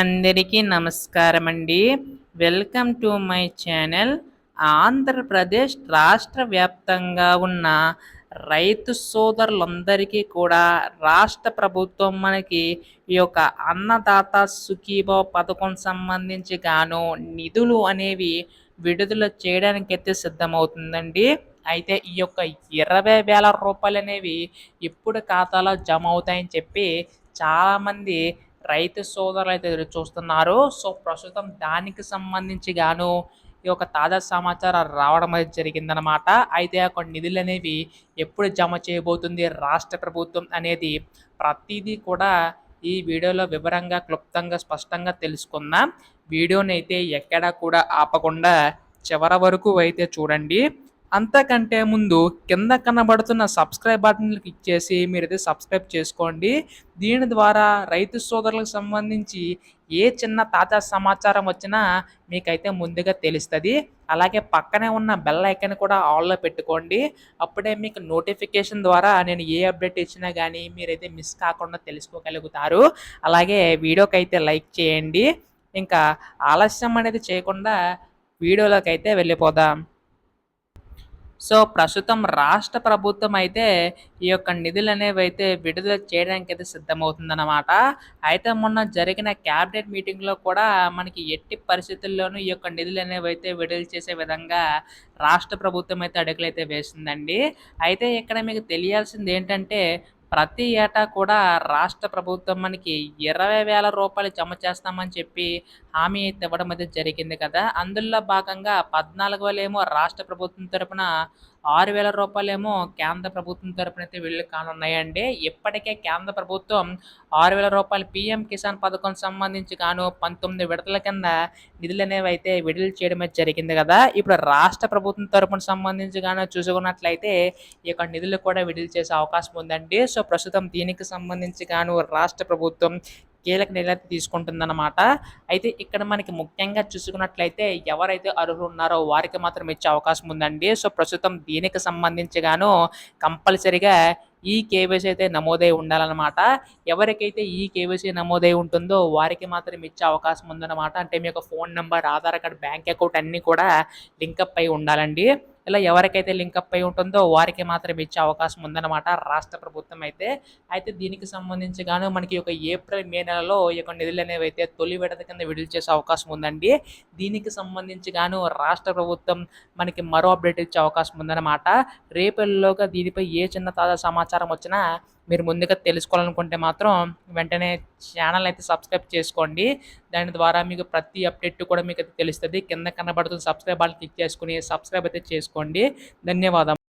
అందరికీ నమస్కారం అండి. Welcome to my channel. Andhra Pradesh రాష్ట్ర వ్యాప్తంగా ఉన్న రైతు సోదరులందరికీ కూడా రాష్ట్ర ప్రభుత్వం మనకి ఈ యొక్క అన్నదాత సుఖీభవ పథకం సంబంధించి గాను నిధులు అనేవి విడుదల చేయడానికైతే సిద్ధమవుతుందండి. అయితే ఈ యొక్క 20,000 రూపాయలు అనేవి ఇప్పుడు ఖాతాలో జమ అవుతాయని చెప్పి చాలామంది రైతు సోదరులు అయితే ఎదురు చూస్తున్నారు. సో ప్రస్తుతం దానికి సంబంధించి గాను ఈ యొక్క తాజా సమాచారం రావడం అనేది జరిగిందనమాట. అయితే ఆ యొక్క నిధులు అనేవి ఎప్పుడు జమ చేయబోతుంది రాష్ట్ర ప్రభుత్వం అనేది ప్రతిదీ కూడా ఈ వీడియోలో వివరంగా క్లుప్తంగా స్పష్టంగా తెలుసుకుందాం. వీడియోని అయితే ఎక్కడా కూడా ఆపకుండా చివరి వరకు అయితే చూడండి. అంతకంటే ముందు కింద కనబడుతున్న సబ్స్క్రైబ్ బటన్ క్లిక్ చేసి మీరైతే సబ్స్క్రైబ్ చేసుకోండి. దీని ద్వారా రైతు సోదరులకు సంబంధించి ఏ చిన్న తాజా సమాచారం వచ్చినా మీకైతే ముందుగా తెలుస్తుంది. అలాగే పక్కనే ఉన్న బెల్ ఐకాన్ కూడా ఆన్లో పెట్టుకోండి. అప్పుడే మీకు నోటిఫికేషన్ ద్వారా నేను ఏ అప్డేట్ ఇచ్చినా కానీ మీరైతే మిస్ కాకుండా తెలుసుకోగలుగుతారు. అలాగే వీడియోకి అయితే లైక్ చేయండి. ఇంకా ఆలస్యం అనేది చేయకుండా వీడియోలోకి అయితే వెళ్ళిపోదాం. సో ప్రస్తుతం రాష్ట్ర ప్రభుత్వం అయితే ఈ యొక్క నిధులు అనేవి అయితే విడుదల చేయడానికి అయితే సిద్ధమవుతుందన్నమాట. అయితే మొన్న జరిగిన క్యాబినెట్ మీటింగ్లో కూడా మనకి ఎట్టి పరిస్థితుల్లోనూ ఈ యొక్క నిధులు అనేవి అయితే విడుదల చేసే విధంగా రాష్ట్ర ప్రభుత్వం అయితే అడుగులైతే వేసిందండి. అయితే ఇక్కడ మీకు తెలియాల్సింది ఏంటంటే ప్రతి ఏటా కూడా రాష్ట్ర ప్రభుత్వం మనకి 20,000 రూపాయలు జమ చేస్తామని చెప్పి హామీ అయితే ఇవ్వడం అయితే జరిగింది కదా. అందులో భాగంగా 14,000 ఏమో రాష్ట్ర ప్రభుత్వం తరపున, 6,000 రూపాయలేమో కేంద్ర ప్రభుత్వం తరపున అయితే వీళ్ళు కానున్నాయండి. ఇప్పటికే కేంద్ర ప్రభుత్వం 6,000 రూపాయలు పీఎం కిసాన్ పథకం సంబంధించి గాను 19 విడతల కింద నిధులు అనేవి అయితే విడుదల చేయడం అయితే జరిగింది కదా. ఇప్పుడు రాష్ట్ర ప్రభుత్వం తరపున సంబంధించి గాను చూసుకున్నట్లయితే ఈ యొక్క నిధులు కూడా విడుదల చేసే అవకాశం ఉందండి. సో ప్రస్తుతం దీనికి సంబంధించి గాను రాష్ట్ర ప్రభుత్వం కీలక నిర్ణయం తీసుకుంటుందన్నమాట. అయితే ఇక్కడ మనకి ముఖ్యంగా చూసుకున్నట్లయితే ఎవరైతే అర్హులు ఉన్నారో వారికి మాత్రం ఇచ్చే అవకాశం ఉందండి. సో ప్రస్తుతం దీనికి సంబంధించి గాను కంపల్సరిగా ఈ కేవైసీ అయితే నమోదై ఉండాలన్నమాట. ఎవరికైతే ఈ కేవైసీ నమోదై ఉంటుందో వారికి మాత్రం ఇచ్చే అవకాశం ఉందన్నమాట. అంటే మీ యొక్క phone number, Aadhaar card, bank account అన్నీ కూడా లింకప్ అయి ఉండాలండి. ఇలా ఎవరికైతే లింకప్ అయి ఉంటుందో వారికి మాత్రం ఇచ్చే అవకాశం ఉందన్నమాట రాష్ట్ర ప్రభుత్వం అయితే. అయితే దీనికి సంబంధించి గాను మనకి ఒక ఏప్రిల్, మే నెలలో ఈ యొక్క నిధులు అనేవి అయితే తొలి విడత కింద విడుదల చేసే అవకాశం ఉందండి. దీనికి సంబంధించి గాను రాష్ట్ర ప్రభుత్వం మనకి మరో అప్డేట్ ఇచ్చే అవకాశం ఉందన్నమాట. రేపటిలోగా దీనిపై ఏ చిన్న తాజా సమాచారం వచ్చినా మీరు ముందుగా తెలుసుకోవాలనుకుంటే మాత్రం వెంటనే ఛానల్ అయితే సబ్స్క్రైబ్ చేసుకోండి. దాని ద్వారా మీకు ప్రతి అప్డేట్ కూడా మీకు అయితే తెలుస్తుంది. కింద కనబడుతున్న సబ్స్క్రైబ్ బటన్ క్లిక్ చేసుకుని సబ్స్క్రైబ్ అయితే చేసుకోండి. ధన్యవాదాలు.